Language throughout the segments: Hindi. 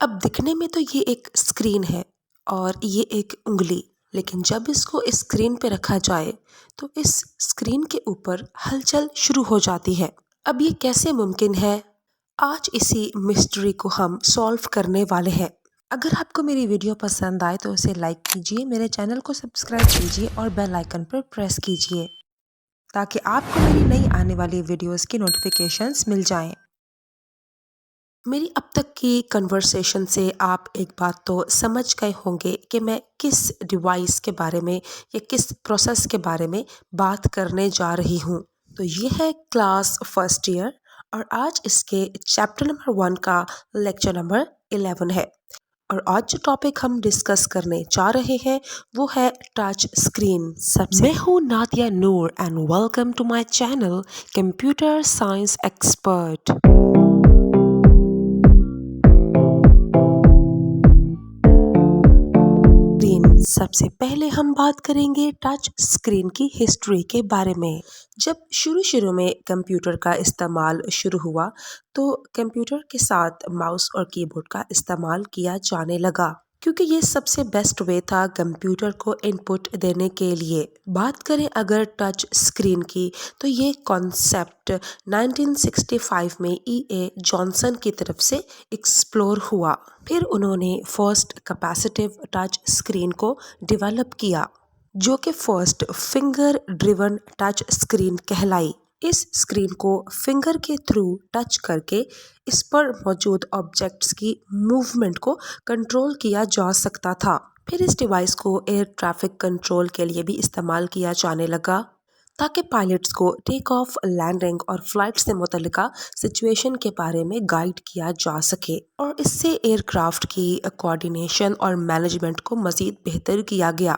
अब दिखने में तो ये एक स्क्रीन है और ये एक उंगली, लेकिन जब इसको स्क्रीन पे रखा जाए तो इस स्क्रीन के ऊपर हलचल शुरू हो जाती है। अब ये कैसे मुमकिन है? आज इसी मिस्ट्री को हम सॉल्व करने वाले हैं। अगर आपको मेरी वीडियो पसंद आए तो उसे लाइक कीजिए, मेरे चैनल को सब्सक्राइब कीजिए और बेल आइकन पर प्रेस कीजिए ताकि आपको मेरी नई आने वाली वीडियोस की नोटिफिकेशंस मिल जाएं। मेरी अब तक की कन्वर्सेशन से आप एक बात तो समझ गए होंगे कि मैं किस डिवाइस के बारे में या किस प्रोसेस के बारे में बात करने जा रही हूँ। तो ये है क्लास फर्स्ट ईयर और आज इसके चैप्टर नंबर 1 का लेक्चर नंबर 11 है। और आज जो टॉपिक हम डिस्कस करने जा रहे हैं वो है टच स्क्रीन। सबसे मैं हूँ Nadia Noor and welcome to my channel computer science expert. सबसे पहले हम बात करेंगे टच स्क्रीन की हिस्ट्री के बारे में। जब शुरू में कंप्यूटर का इस्तेमाल शुरू हुआ तो कंप्यूटर के साथ माउस और कीबोर्ड का इस्तेमाल किया जाने लगा क्योंकि ये सबसे बेस्ट वे था कंप्यूटर को इनपुट देने के लिए। बात करें अगर टच स्क्रीन की तो ये कॉन्सेप्ट 1965 में E.A. जॉनसन की तरफ से एक्सप्लोर हुआ। फिर उन्होंने फर्स्ट कैपेसिटिव टच स्क्रीन को डेवलप किया जो कि first finger driven touch screen कहलाई। इस स्क्रीन को फिंगर के थ्रू टच करके इस पर मौजूद ऑब्जेक्ट्स की मूवमेंट को कंट्रोल किया जा सकता था। फिर इस डिवाइस को एयर ट्रैफिक कंट्रोल के लिए भी इस्तेमाल किया जाने लगा ताकि पायलट्स को टेक ऑफ, लैंडिंग और फ्लाइट से मुतल्लिका सिचुएशन के बारे में गाइड किया जा सके और इससे एयरक्राफ्ट की कोऑर्डिनेशन और मैनेजमेंट को मज़ीद बेहतर किया गया।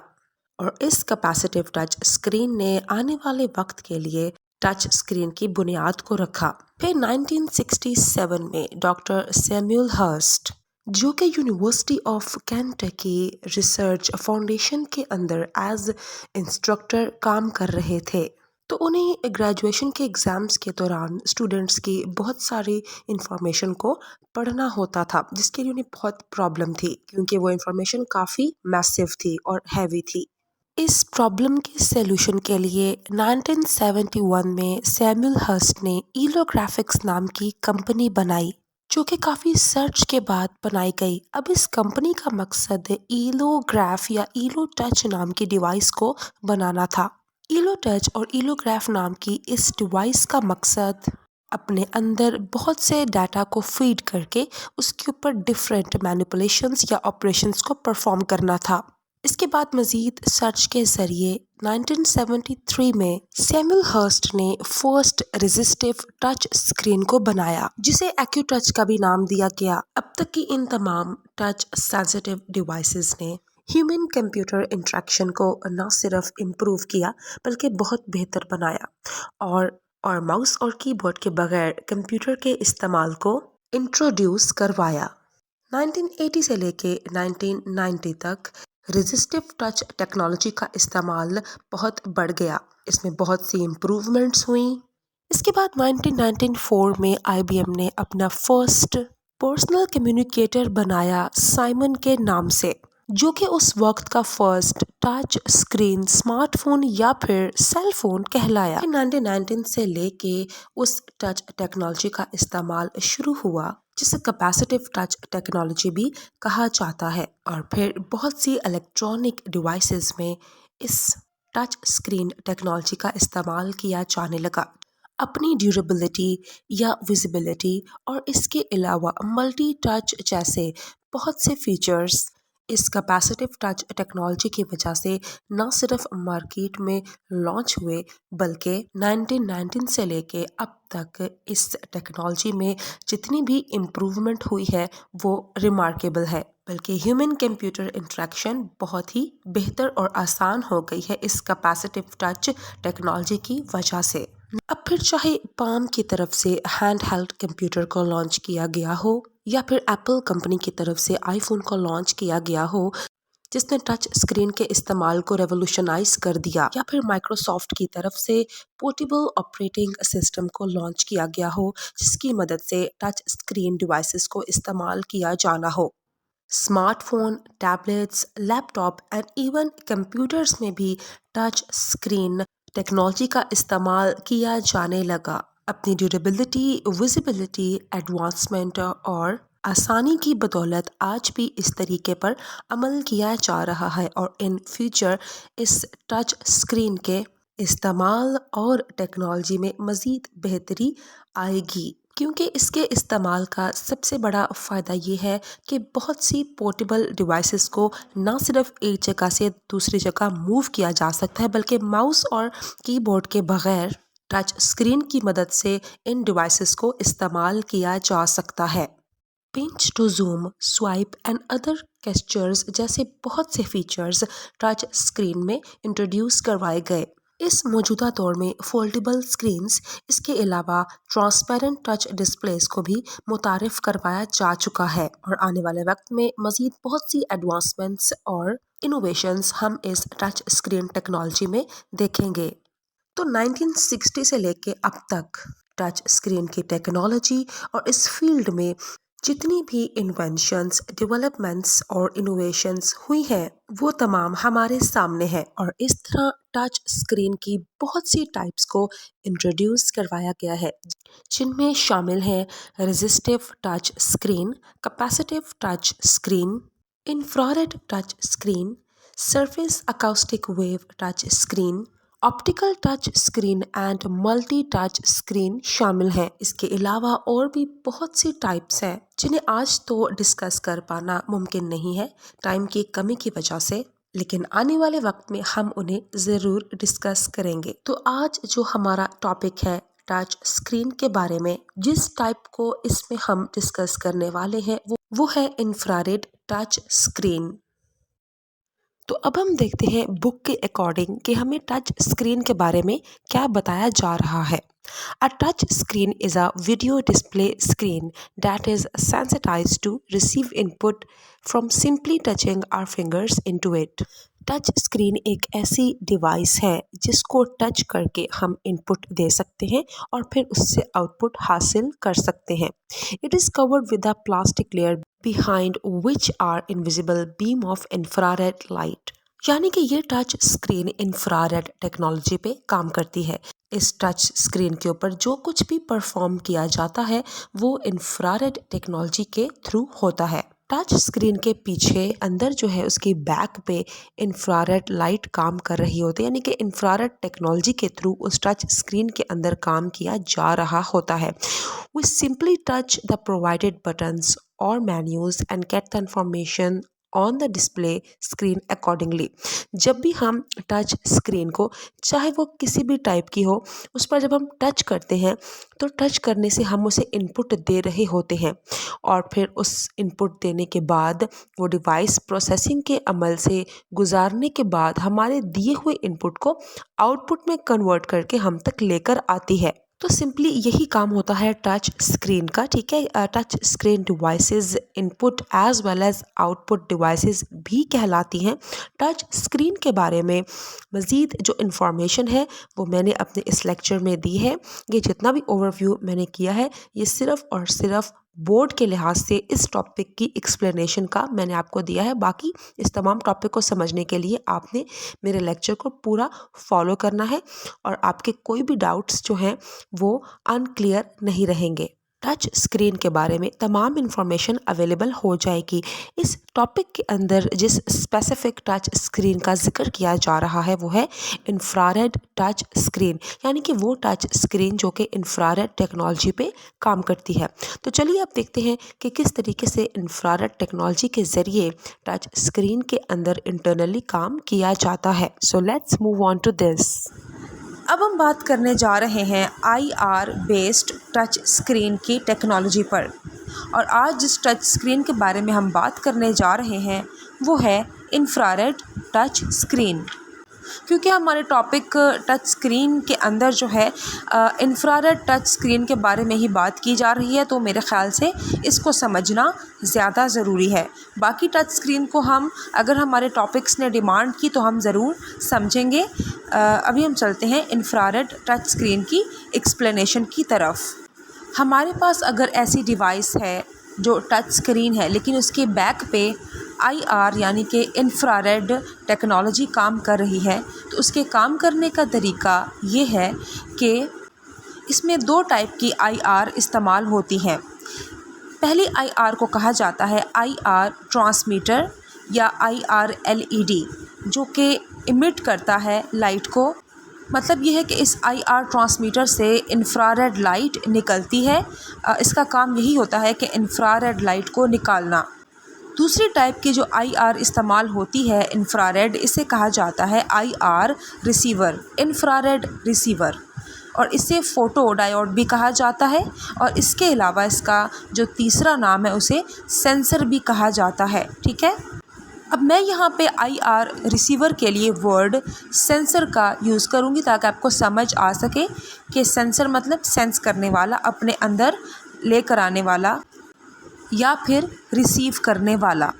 और इस कैपेसिटिव टच स्क्रीन ने आने वाले वक्त के लिए टच स्क्रीन की बुनियाद को रखा। फिर 1967 में डॉक्टर सैमुअल हर्स्ट जो कि university of Kentucky research foundation के अंदर एज इंस्ट्रक्टर काम कर रहे थे, तो उन्हें ग्रेजुएशन के एग्ज़ाम्स के दौरान स्टूडेंट्स की बहुत सारी इंफॉर्मेशन को पढ़ना होता था जिसके लिए उन्हें बहुत प्रॉब्लम थी क्योंकि वो इंफॉर्मेशन काफ़ी मैसिव थी और हैवी थी। इस प्रॉब्लम के सॉल्यूशन के लिए 1971 में सैमुअल हर्स्ट ने ईलोग्राफिक्स नाम की कंपनी बनाई जो कि काफ़ी सर्च के बाद बनाई गई। अब इस कंपनी का मकसद ईलोग्राफ या ईलो टच नाम की डिवाइस को बनाना था। ईलो टच और ईलोग्राफ नाम की इस डिवाइस का मकसद अपने अंदर बहुत से डाटा को फीड करके उसके ऊपर डिफरेंट मैनिपुलेशंस या ऑपरेशंस को परफॉर्म करना था। इसके बाद मज़ीद सर्च के ज़रिए 1973 में सैमुअल हर्स्ट ने फर्स्ट रेजिस्टिव टच स्क्रीन को बनाया जिसे एक्यूटच का भी नाम दिया गया। अब तक की इन तमाम टच सेंसिटिव डिवाइसेस ने ह्यूमन कंप्यूटर इंटरेक्शन को न सिर्फ इम्प्रूव किया बल्कि बहुत बेहतर बनाया और माउस और कीबोर्ड के बगैर कंप्यूटर के इस्तेमाल को इंट्रोड्यूस करवाया। 1980 से लेके 1990 तक रेजिस्टिव टच टेक्नोलॉजी का इस्तेमाल बहुत बढ़ गया। इसमें बहुत सी इम्प्रूवमेंट्स हुई। इसके बाद 1994 में IBM ने अपना फर्स्ट पर्सनल कम्युनिकेटर बनाया साइमन के नाम से जो कि उस वक्त का फर्स्ट टच स्क्रीन स्मार्टफोन या फिर सेल फोन कहलाया। 1919 से लेके उस टच टेक्नोलॉजी का इस्तेमाल शुरू हुआ जिसे कैपेसिटिव टच टेक्नोलॉजी भी कहा जाता है और फिर बहुत सी इलेक्ट्रॉनिक डिवाइसेस में इस टच स्क्रीन टेक्नोलॉजी का इस्तेमाल किया जाने लगा अपनी ड्यूरेबिलिटी या विजिबिलिटी और इसके अलावा मल्टी टच जैसे बहुत से फीचर्स इस कैपेसिटिव टच टेक्नोलॉजी की वजह से न सिर्फ मार्केट में लॉन्च हुए बल्कि 1919 से लेके अब तक इस टेक्नोलॉजी में जितनी भी इम्प्रूवमेंट हुई है वो रिमार्केबल है। बल्कि ह्यूमन कंप्यूटर इंटरेक्शन बहुत ही बेहतर और आसान हो गई है इस कैपेसिटिव टच टेक्नोलॉजी की वजह से। अब फिर चाहे पाम की तरफ से हैंड हेल्ड कंप्यूटर को लॉन्च किया गया हो या फिर एप्पल कंपनी की तरफ से आईफोन को लॉन्च किया गया हो, जिसने टच स्क्रीन के इस्तेमाल को रेवोल्यूशनाइज कर दिया, या फिर माइक्रोसॉफ्ट की तरफ से पोर्टेबल ऑपरेटिंग सिस्टम को लॉन्च किया गया हो जिसकी मदद से टच स्क्रीन डिवाइसेस को इस्तेमाल किया जाना हो। Smartphone, tablets, laptop and even computers में भी टच स्क्रीन टेक्नोलॉजी का इस्तेमाल किया जाने लगा। अपनी ड्यूरेबिलिटी, विजिबिलिटी, एडवांसमेंट और आसानी की बदौलत आज भी इस तरीके पर अमल किया जा रहा है और इन फ्यूचर इस टच स्क्रीन के इस्तेमाल और टेक्नोलॉजी में मज़ीद बेहतरी आएगी, क्योंकि इसके इस्तेमाल का सबसे बड़ा फ़ायदा ये है कि बहुत सी पोर्टेबल डिवाइसेस को ना सिर्फ एक जगह से दूसरी जगह मूव किया जा सकता है, बल्कि माउस और कीबोर्ड के बगैर टच स्क्रीन की मदद से इन डिवाइसेस को इस्तेमाल किया जा सकता है। Pinch to zoom, swipe and other gestures जैसे बहुत से फीचर्स टच स्क्रीन में इंट्रोड्यूस करवाए गए। इस मौजूदा दौर में फोल्डेबल स्क्रीन्स, इसके अलावा ट्रांसपेरेंट टच डिस्प्लेस को भी मुतारिफ करवाया जा चुका है और आने वाले वक्त में मज़ीद बहुत सी एडवांसमेंट्स और इनोवेशंस हम इस टच स्क्रीन टेक्नोलॉजी में देखेंगे। तो 1960 से लेके अब तक टच स्क्रीन की टेक्नोलॉजी और इस फील्ड में जितनी भी इन्वेंशंस, डेवलपमेंट्स और इनोवेशंस हुई हैं वो तमाम हमारे सामने है और इस तरह टच स्क्रीन की बहुत सी टाइप्स को इंट्रोड्यूस करवाया गया है, जिनमें शामिल है resistive touch screen, capacitive touch screen, infrared touch screen, surface acoustic wave touch screen, optical touch screen and multi touch screen शामिल हैं। इसके अलावा और भी बहुत सी टाइप्स हैं जिन्हें आज तो डिस्कस कर पाना मुमकिन नहीं है टाइम की कमी की वजह से, लेकिन आने वाले वक्त में हम उन्हें ज़रूर डिस्कस करेंगे। तो आज जो हमारा टॉपिक है टच स्क्रीन के बारे में, जिस टाइप को इसमें हम डिस्कस करने वाले हैं वो है इंफ्रारेड टच स्क्रीन। तो अब हम देखते हैं बुक के अकॉर्डिंग कि हमें टच स्क्रीन के बारे में क्या बताया जा रहा है। A touch screen is a video display screen that is sensitized to receive input from simply touching our fingers into it. Touch screen एक ऐसी डिवाइस है जिसको टच करके हम इनपुट दे सकते हैं और फिर उससे आउटपुट हासिल कर सकते हैं। It is covered with a plastic layer behind which are invisible beam of infrared light। यानी कि ये टच स्क्रीन इंफ्रारेड टेक्नोलॉजी पे काम करती है। इस टच स्क्रीन के ऊपर जो कुछ भी परफॉर्म किया जाता है वो इंफ्रारेड टेक्नोलॉजी के थ्रू होता है। टच स्क्रीन के पीछे अंदर जो है उसकी बैक पे इंफ्रारेड लाइट काम कर रही होती है, यानी कि इंफ्रारेड टेक्नोलॉजी के थ्रू उस टच स्क्रीन के अंदर काम किया जा रहा होता है। We simply touch the provided buttons or menus and get the information on the display screen accordingly। जब भी हम टच स्क्रीन को, चाहे वो किसी भी टाइप की हो, उस पर जब हम टच करते हैं तो टच करने से हम उसे इनपुट दे रहे होते हैं और फिर उस इनपुट देने के बाद वो डिवाइस प्रोसेसिंग के अमल से गुजारने के बाद हमारे दिए हुए इनपुट को आउटपुट में कन्वर्ट करके हम तक लेकर आती है। तो सिंपली यही काम होता है टच स्क्रीन का, ठीक है। Touch screen devices input as well as output devices भी कहलाती हैं। टच स्क्रीन के बारे में मज़ीद जो इन्फॉर्मेशन है वो मैंने अपने इस लेक्चर में दी है। ये जितना भी ओवरव्यू मैंने किया है ये सिर्फ़ और सिर्फ बोर्ड के लिहाज से इस टॉपिक की एक्सप्लेनेशन का मैंने आपको दिया है। बाकी इस तमाम टॉपिक को समझने के लिए आपने मेरे लेक्चर को पूरा फॉलो करना है और आपके कोई भी डाउट्स जो हैं वो अनक्लियर नहीं रहेंगे। टच स्क्रीन के बारे में तमाम इन्फॉर्मेशन अवेलेबल हो जाएगी। इस टॉपिक के अंदर जिस स्पेसिफिक टच स्क्रीन का जिक्र किया जा रहा है वो है इंफ्रारेड टच स्क्रीन, यानी कि वो टच स्क्रीन जो कि इंफ्रारेड टेक्नोलॉजी पे काम करती है। तो चलिए अब देखते हैं कि किस तरीके से इंफ्रारेड टेक्नोलॉजी के ज़रिए टच स्क्रीन के अंदर इंटरनली काम किया जाता है। So let's move on to this. अब हम बात करने जा रहे हैं IR बेस्ड टच स्क्रीन की टेक्नोलॉजी पर, और आज जिस टच स्क्रीन के बारे में हम बात करने जा रहे हैं वो है इंफ्रारेड टच स्क्रीन। क्योंकि हमारे टॉपिक टच स्क्रीन के अंदर जो है इंफ्रारेड टच स्क्रीन के बारे में ही बात की जा रही है, तो मेरे ख़्याल से इसको समझना ज़्यादा ज़रूरी है। बाकी टच स्क्रीन को हम अगर हमारे टॉपिक्स ने डिमांड की तो हम ज़रूर समझेंगे। अभी हम चलते हैं इंफ्रारेड टच स्क्रीन की एक्सप्लेनेशन की तरफ। हमारे पास अगर ऐसी डिवाइस है जो टच स्क्रीन है लेकिन उसके बैक पे IR यानी कि इंफ्रारेड टेक्नोलॉजी काम कर रही है, तो उसके काम करने का तरीका ये है कि इसमें 2 टाइप की IR इस्तेमाल होती हैं। पहली IR को कहा जाता है IR ट्रांसमीटर या IR LED, जो कि इमिट करता है लाइट को। मतलब ये है कि इस IR ट्रांसमीटर से इंफ्रारेड लाइट निकलती है। इसका काम यही होता है कि इंफ्रारेड लाइट को निकालना। दूसरी टाइप की जो IR इस्तेमाल होती है इंफ्रारेड, इसे कहा जाता है IR रिसीवर, इंफ्रारेड रिसीवर, और इसे फ़ोटो डायोड भी कहा जाता है। और इसके अलावा इसका जो तीसरा नाम है उसे सेंसर भी कहा जाता है। ठीक है, अब मैं यहाँ पे IR रिसीवर के लिए वर्ड सेंसर का यूज़ करूँगी ताकि आपको समझ आ सके कि सेंसर मतलब सेंस करने वाला, अपने अंदर लेकर आने वाला या फिर रिसीव करने वाला।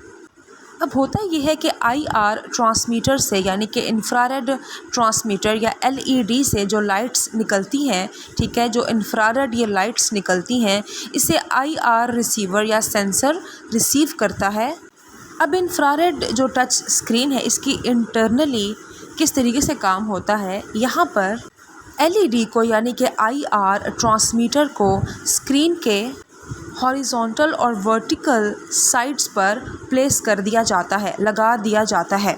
अब होता ये है कि IR ट्रांसमीटर से यानी कि इंफ्रारेड ट्रांसमीटर या LED से जो लाइट्स निकलती हैं, ठीक है, जो इंफ्रारेड ये लाइट्स निकलती हैं, इसे IR रिसीवर या सेंसर रिसीव करता है। अब इंफ्रारेड जो टच स्क्रीन है इसकी इंटरनली किस तरीके से काम होता है, यहाँ पर LED को यानी कि IR ट्रांसमीटर को स्क्रीन के हॉरिजॉन्टल और वर्टिकल साइड्स पर प्लेस कर दिया जाता है, लगा दिया जाता है,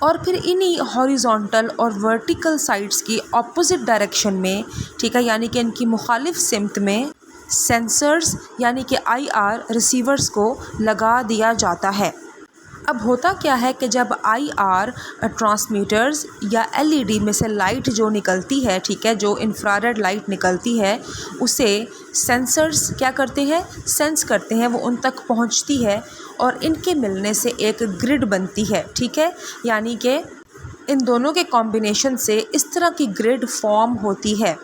और फिर इन्हीं हॉरिजॉन्टल और वर्टिकल साइड्स की ऑपोजिट डायरेक्शन में, ठीक है, यानी कि इनकी मुखालिफ सिमत में सेंसर्स यानी कि IR रिसीवर्स को लगा दिया जाता है। अब होता क्या है कि जब IR ट्रांसमीटर्स या LED में से लाइट जो निकलती है, ठीक है, जो इंफ्रारेड लाइट निकलती है, उसे सेंसर्स क्या करते हैं, सेंस करते हैं, वो उन तक पहुंचती है और इनके मिलने से एक ग्रिड बनती है। ठीक है, यानी कि इन दोनों के कॉम्बिनेशन से इस तरह की ग्रिड फॉर्म होती है।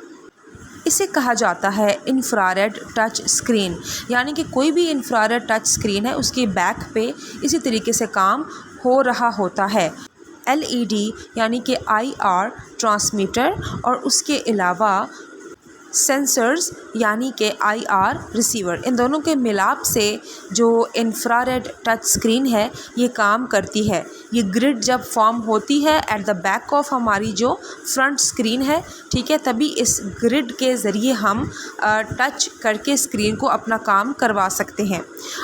इसे कहा जाता है इंफ्रारेड टच स्क्रीन। यानी कि कोई भी इंफ्रारेड टच स्क्रीन है उसके बैक पे इसी तरीके से काम हो रहा होता है। LED यानी कि IR ट्रांसमीटर और उसके अलावा सेंसर्स यानी कि IR रिसीवर, इन दोनों के मिलाप से जो इंफ्रारेड टच स्क्रीन है ये काम करती है। ये ग्रिड जब फॉर्म होती है एट द बैक ऑफ हमारी जो फ्रंट स्क्रीन है, ठीक है, तभी इस ग्रिड के ज़रिए हम टच करके स्क्रीन को अपना काम करवा सकते हैं।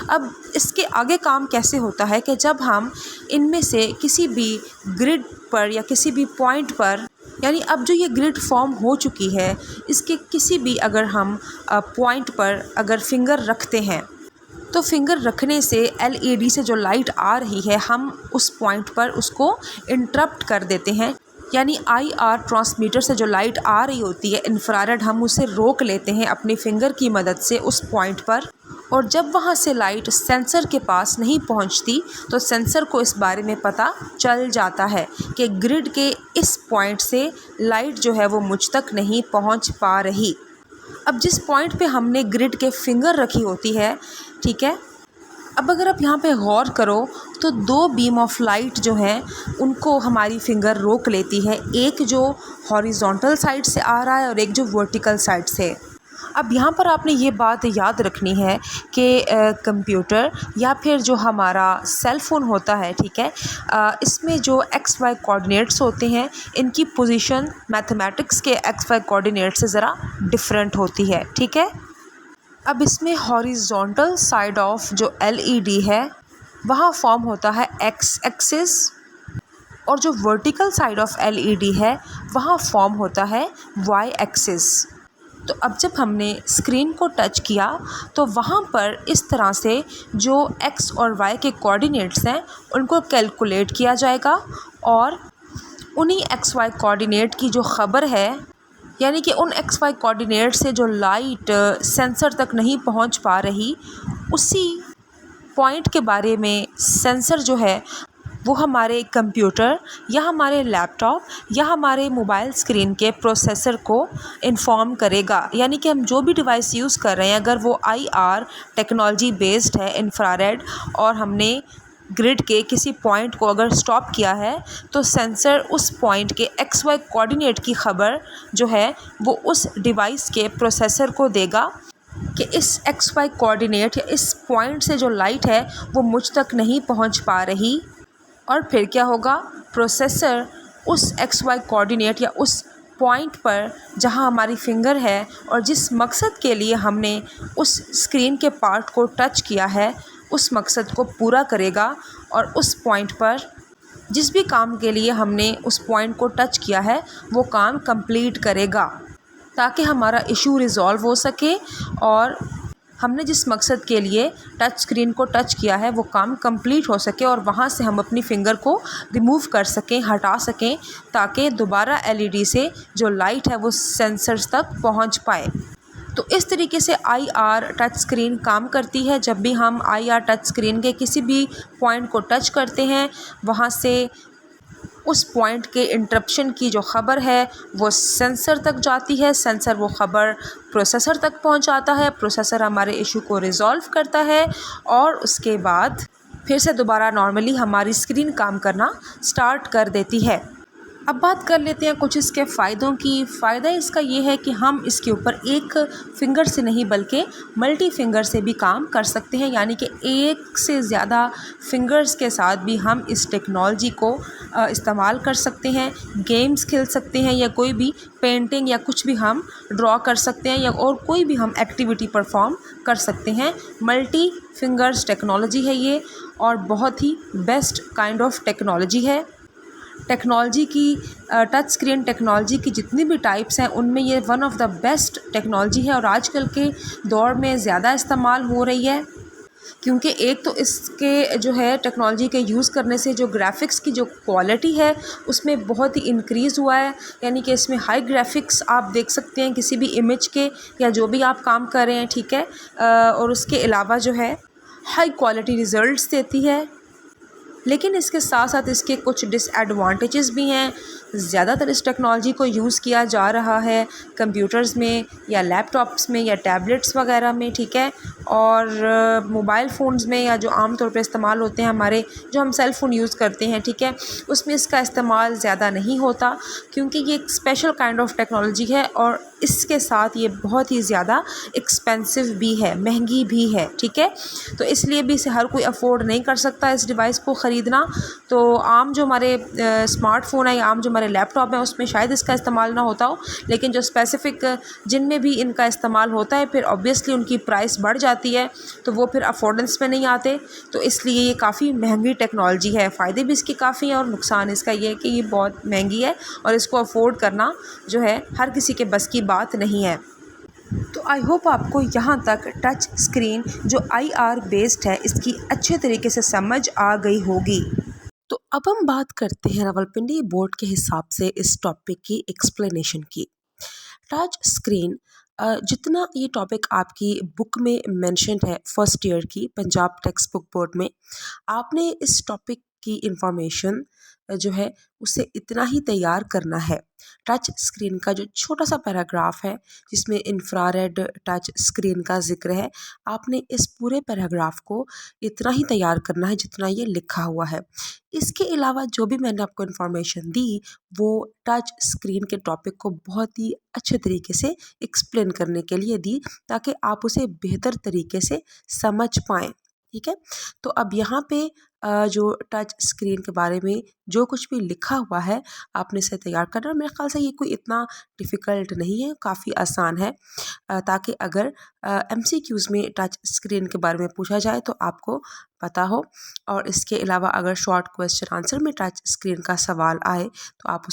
अब इसके आगे काम कैसे होता है कि जब हम इनमें से किसी भी ग्रिड पर या किसी भी पॉइंट पर, यानी अब जो ये ग्रिड फॉर्म हो चुकी है, इसके किसी भी अगर हम पॉइंट पर अगर फिंगर रखते हैं तो फिंगर रखने से LED से जो लाइट आ रही है हम उस पॉइंट पर उसको इंटरप्ट कर देते हैं। यानी IR ट्रांसमीटर से जो लाइट आ रही होती है इंफ्रारेड, हम उसे रोक लेते हैं अपनी फिंगर की मदद से उस पॉइंट पर, और जब वहाँ से लाइट सेंसर के पास नहीं पहुँचती तो सेंसर को इस बारे में पता चल जाता है कि ग्रिड के इस पॉइंट से लाइट जो है वो मुझ तक नहीं पहुँच पा रही। अब जिस पॉइंट पे हमने ग्रिड के फिंगर रखी होती है, ठीक है, अब अगर आप यहाँ पे गौर करो तो 2 बीम ऑफ लाइट जो हैं उनको हमारी फिंगर रोक लेती है, एक जो हॉरिजॉन्टल साइड से आ रहा है और एक जो वर्टिकल साइड से। अब यहाँ पर आपने ये बात याद रखनी है कि कंप्यूटर या फिर जो हमारा सेल फ़ोन होता है, ठीक है, इसमें जो XY कोऑर्डिनेट्स होते हैं इनकी पोजीशन मैथमेटिक्स के XY कोऑर्डिनेट से ज़रा डिफरेंट होती है। ठीक है, अब इसमें हॉरिजॉन्टल साइड ऑफ जो LED है वहाँ फॉर्म होता है X एक्सिस, और जो वर्टिकल साइड ऑफ LED है वहाँ फॉर्म होता है Y एक्सिस। तो अब जब हमने स्क्रीन को टच किया तो वहाँ पर इस तरह से जो X और Y के कोऑर्डिनेट्स हैं उनको कैलकुलेट किया जाएगा, और उन्हीं XY कोऑर्डिनेट की जो ख़बर है, यानी कि उन XY कोऑर्डिनेट से जो लाइट सेंसर तक नहीं पहुँच पा रही, उसी पॉइंट के बारे में सेंसर जो है वो हमारे कंप्यूटर या हमारे लैपटॉप या हमारे मोबाइल स्क्रीन के प्रोसेसर को इन्फॉर्म करेगा। यानी कि हम जो भी डिवाइस यूज़ कर रहे हैं, अगर वो आईआर टेक्नोलॉजी बेस्ड है, इंफ्रारेड, और हमने ग्रिड के किसी पॉइंट को अगर स्टॉप किया है, तो सेंसर उस पॉइंट के एक्स वाई कोऑर्डिनेट की खबर जो है वो उस डिवाइस के प्रोसेसर को देगा कि इस एक्स वाई कोऑर्डिनेट या इस पॉइंट से जो लाइट है वो मुझ तक नहीं पहुंच पा रही। और फिर क्या होगा, प्रोसेसर उस एक्स वाई कोऑर्डिनेट या उस पॉइंट पर जहां हमारी फिंगर है और जिस मकसद के लिए हमने उस स्क्रीन के पार्ट को टच किया है, उस मकसद को पूरा करेगा और उस पॉइंट पर जिस भी काम के लिए हमने उस पॉइंट को टच किया है वो काम कंप्लीट करेगा, ताकि हमारा इशू रिज़ॉल्व हो सके और हमने जिस मकसद के लिए टच स्क्रीन को टच किया है वो काम कंप्लीट हो सके और वहाँ से हम अपनी फिंगर को रिमूव कर सकें, हटा सकें, ताकि दोबारा एलईडी से जो लाइट है वो सेंसर्स तक पहुँच पाए। तो इस तरीके से आईआर टच स्क्रीन काम करती है। जब भी हम आईआर टच स्क्रीन के किसी भी पॉइंट को टच करते हैं, वहाँ से उस पॉइंट के इंटरप्शन की जो ख़बर है वो सेंसर तक जाती है, सेंसर वो ख़बर प्रोसेसर तक पहुंचाता है, प्रोसेसर हमारे इशू को रिज़ॉल्व करता है और उसके बाद फिर से दोबारा नॉर्मली हमारी स्क्रीन काम करना स्टार्ट कर देती है। अब बात कर लेते हैं कुछ इसके फ़ायदों की। फ़ायदा इसका ये है कि हम इसके ऊपर एक फ़िंगर से नहीं बल्कि मल्टी फिंगर से भी काम कर सकते हैं, यानी कि एक से ज़्यादा फिंगर्स के साथ भी हम इस टेक्नोलॉजी को इस्तेमाल कर सकते हैं। गेम्स खेल सकते हैं या कोई भी पेंटिंग या कुछ भी हम ड्रॉ कर सकते हैं या और कोई भी हम एक्टिविटी परफॉर्म कर सकते हैं। मल्टी फिंगर्स टेक्नोलॉजी है ये और बहुत ही बेस्ट काइंड ऑफ टेक्नोलॉजी है। टेक्नोलॉजी की टच स्क्रीन टेक्नोलॉजी की जितनी भी टाइप्स हैं उनमें ये one of the best technology है और आजकल के दौर में ज़्यादा इस्तेमाल हो रही है, क्योंकि एक तो इसके जो है टेक्नोलॉजी के यूज़ करने से जो ग्राफिक्स की जो क्वालिटी है उसमें बहुत ही इंक्रीज़ हुआ है। यानी कि इसमें हाई ग्राफिक्स आप देख सकते हैं किसी भी इमेज के या जो भी आप काम कर रहे हैं, ठीक है। और उसके अलावा जो है हाई क्वालिटी रिज़ल्ट्स देती है। लेकिन इसके साथ साथ इसके कुछ डिसएडवांटेजेस भी हैं। ज़्यादातर इस टेक्नोलॉजी को यूज़ किया जा रहा है कंप्यूटर्स में या लैपटॉप्स में या टैबलेट्स वगैरह में, ठीक है। और मोबाइल फ़ोन्स में या जो आम तौर पे इस्तेमाल होते हैं हमारे, जो हम सेल फ़ोन यूज़ करते हैं, ठीक है, उसमें इसका इस्तेमाल ज़्यादा नहीं होता, क्योंकि ये एक स्पेशल काइंड ऑफ टेक्नोलॉजी है और इसके साथ ये बहुत ही ज़्यादा एक्सपेंसिव भी है, महंगी भी है, ठीक है। तो इसलिए भी इसे हर कोई अफोर्ड नहीं कर सकता इस डिवाइस को ख़रीदना। तो आम जो हमारे स्मार्टफ़ोन है या आम जो हमारे लैपटॉप है उसमें शायद इसका इस्तेमाल ना होता हो, लेकिन जो स्पेसिफ़िक जिनमें भी इनका इस्तेमाल होता है फिर ऑब्वियसली उनकी प्राइस बढ़ जाती है, तो वो फिर अफोर्डेंस में नहीं आते। तो इसलिए ये काफ़ी महंगी टेक्नोलॉजी है। फ़ायदे भी इसके काफ़ी हैं और नुकसान इसका ये है कि ये बहुत महंगी है और इसको अफोर्ड करना जो है हर किसी के बस की बात नहीं है। तो आई होप आपको यहाँ तक टच स्क्रीन जो आईआर बेस्ड है इसकी अच्छे तरीके से समझ आ गई होगी। तो अब हम बात करते हैं रावलपिंडी बोर्ड के हिसाब से इस टॉपिक की एक्सप्लेनेशन की। टच स्क्रीन जितना ये टॉपिक आपकी बुक में मेंशन्ड है फर्स्ट ईयर की पंजाब टेक्स्ट बुक बोर्ड में, आपने इस टॉपिक की इंफॉर्मेशन जो है उसे इतना ही तैयार करना है। टच स्क्रीन का जो छोटा सा पैराग्राफ है जिसमें इंफ्रारेड टच स्क्रीन का जिक्र है, आपने इस पूरे पैराग्राफ को इतना ही तैयार करना है जितना ये लिखा हुआ है। इसके अलावा जो भी मैंने आपको इन्फॉर्मेशन दी वो टच स्क्रीन के टॉपिक को बहुत ही अच्छे तरीके से एक्सप्लेन करने के लिए दी, ताकि आप उसे बेहतर तरीके से समझ पाएँ, ठीक है। तो अब यहाँ पे जो टच स्क्रीन के बारे में जो कुछ भी लिखा हुआ है आपने इसे तैयार करना। मेरे ख़्याल से ये कोई इतना डिफ़िकल्ट नहीं है, काफ़ी आसान है, ताकि अगर एमसीक्यूज़ में टच स्क्रीन के बारे में पूछा जाए तो आपको पता हो। और इसके अलावा अगर शॉर्ट क्वेश्चन आंसर में टच स्क्रीन का सवाल आए तो आप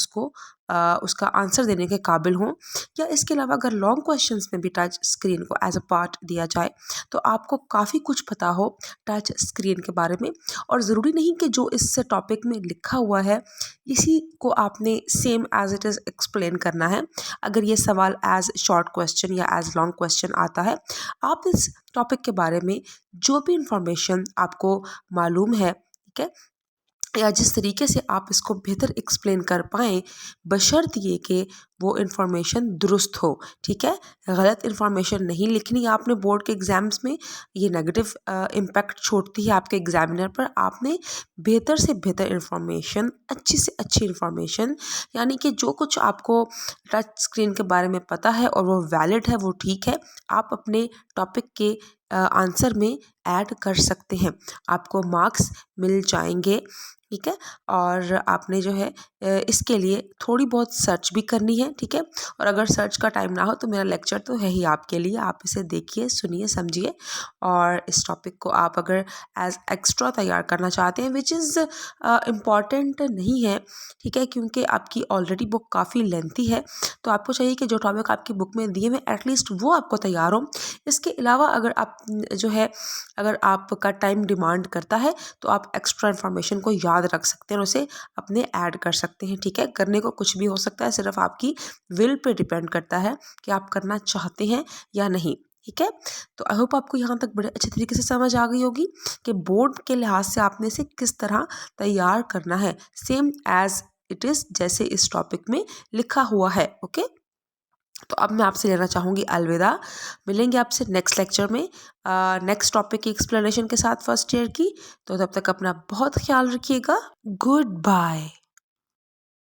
उसका आंसर देने के काबिल हों, या इसके अलावा अगर लॉन्ग क्वेश्चंस में भी टच स्क्रीन को एज अ पार्ट दिया जाए तो आपको काफ़ी कुछ पता हो टच स्क्रीन के बारे में। और ज़रूरी नहीं कि जो इस टॉपिक में लिखा हुआ है इसी को आपने same as it is explain करना है। अगर ये सवाल एज शॉर्ट क्वेश्चन या एज लॉन्ग क्वेश्चन आता है, आप इस टॉपिक के बारे में जो भी इंफॉर्मेशन आपको मालूम है, ठीक है, या जिस तरीके से आप इसको बेहतर एक्सप्लेन कर पाएँ, बशर्त ये कि वो इन्फॉर्मेशन दुरुस्त हो, ठीक है? गलत इन्फॉर्मेशन नहीं लिखनी है आपने बोर्ड के एग्ज़ाम्स में, ये नेगेटिव इम्पैक्ट छोड़ती है आपके एग्ज़ामिनर पर। आपने बेहतर से बेहतर इन्फॉर्मेशन, अच्छी से अच्छी इन्फॉर्मेशन, यानी कि जो कुछ आपको टच स्क्रीन के बारे में पता है और वो वैलिड है, वो ठीक है, आप अपने टॉपिक के आंसर में ऐड कर सकते हैं। आपको मार्क्स मिल जाएँगे, ठीक है? और आपने जो है इसके लिए थोड़ी बहुत सर्च भी करनी है, ठीक है? और अगर सर्च का टाइम ना हो तो मेरा लेक्चर तो है ही आपके लिए, आप इसे देखिए, सुनिए, समझिए और इस टॉपिक को आप अगर एज़ एक्स्ट्रा तैयार करना चाहते हैं विच इज़ इम्पॉर्टेंट नहीं है, ठीक है? क्योंकि आपकी ऑलरेडी बुक काफ़ी लेंथी है, तो आपको चाहिए कि जो टॉपिक आपकी बुक में दिए हुए एटलीस्ट वो आपको तैयार हो। इसके अलावा अगर आप जो है अगर आपका टाइम डिमांड करता है तो आप एक्स्ट्रा इन्फॉर्मेशन को याद रख सकते हैं और उसे अपने ऐड कर सकते हैं, ठीक है? करने को कुछ भी हो सकता है, सिर्फ आपकी विल पे डिपेंड करता है कि आप करना चाहते हैं या नहीं, ठीक है? तो आई होप आपको यहाँ तक बड़े अच्छे तरीके से समझ आ गई होगी कि बोर्ड के लिहाज से आपने इसे किस तरह तैयार करना है, सेम एज इट इज़ जैसे इस टॉपिक में लिखा हुआ है, ओके? तो अब मैं आपसे लेना चाहूँगी अलविदा। मिलेंगे आपसे नेक्स्ट लेक्चर में नेक्स्ट टॉपिक की एक्सप्लेनेशन के साथ फर्स्ट ईयर की। तो तब तक अपना बहुत ख्याल रखिएगा। Good bye.